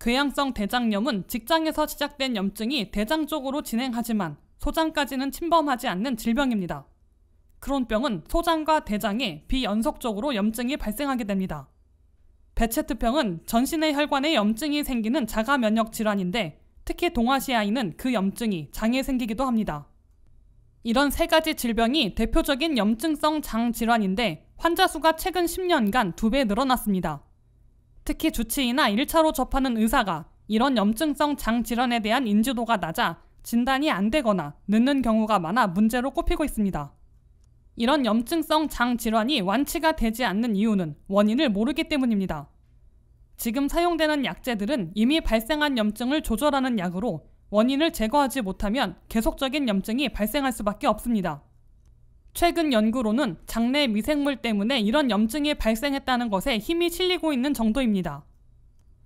궤양성 대장염은 직장에서 시작된 염증이 대장 쪽으로 진행하지만 소장까지는 침범하지 않는 질병입니다. 크론병은 소장과 대장에 비연속적으로 염증이 발생하게 됩니다. 베체트병은 전신의 혈관에 염증이 생기는 자가 면역 질환인데 특히 동아시아인은 그 염증이 장에 생기기도 합니다. 이런 세 가지 질병이 대표적인 염증성 장 질환인데 환자 수가 최근 10년간 2배 늘어났습니다. 특히 주치의나 1차로 접하는 의사가 이런 염증성 장 질환에 대한 인지도가 낮아 진단이 안 되거나 늦는 경우가 많아 문제로 꼽히고 있습니다. 이런 염증성 장 질환이 완치가 되지 않는 이유는 원인을 모르기 때문입니다. 지금 사용되는 약제들은 이미 발생한 염증을 조절하는 약으로 원인을 제거하지 못하면 계속적인 염증이 발생할 수밖에 없습니다. 최근 연구로는 장내 미생물 때문에 이런 염증이 발생했다는 것에 힘이 실리고 있는 정도입니다.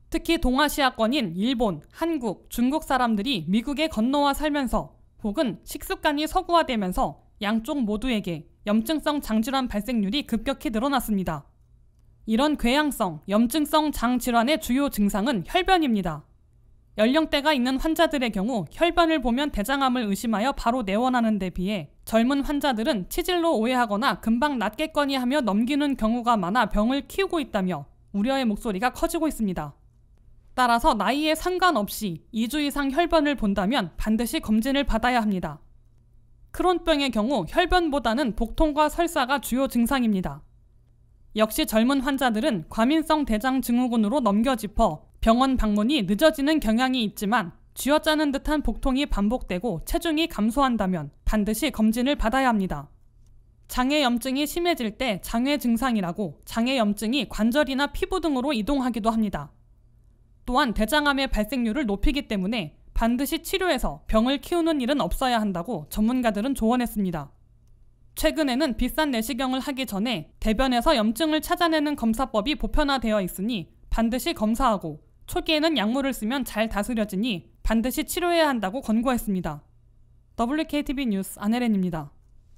특히 동아시아권인 일본, 한국, 중국 사람들이 미국에 건너와 살면서 혹은 식습관이 서구화되면서 양쪽 모두에게 염증성 장질환 발생률이 급격히 늘어났습니다. 이런 궤양성, 염증성 장질환의 주요 증상은 혈변입니다. 연령대가 있는 환자들의 경우 혈변을 보면 대장암을 의심하여 바로 내원하는 데 비해 젊은 환자들은 치질로 오해하거나 금방 낫겠거니 하며 넘기는 경우가 많아 병을 키우고 있다며 우려의 목소리가 커지고 있습니다. 따라서 나이에 상관없이 2주 이상 혈변을 본다면 반드시 검진을 받아야 합니다. 크론병의 경우 혈변보다는 복통과 설사가 주요 증상입니다. 역시 젊은 환자들은 과민성 대장 증후군으로 넘겨짚어 병원 방문이 늦어지는 경향이 있지만 쥐어짜는 듯한 복통이 반복되고 체중이 감소한다면 반드시 검진을 받아야 합니다. 장애 염증이 심해질 때 장외 증상이라고 장애 염증이 관절이나 피부 등으로 이동하기도 합니다. 또한 대장암의 발생률을 높이기 때문에 반드시 치료해서 병을 키우는 일은 없어야 한다고 전문가들은 조언했습니다. 최근에는 비싼 내시경을 하기 전에 대변에서 염증을 찾아내는 검사법이 보편화되어 있으니 반드시 검사하고 초기에는 약물을 쓰면 잘 다스려지니 반드시 치료해야 한다고 권고했습니다. WKTV 뉴스 안혜렌입니다.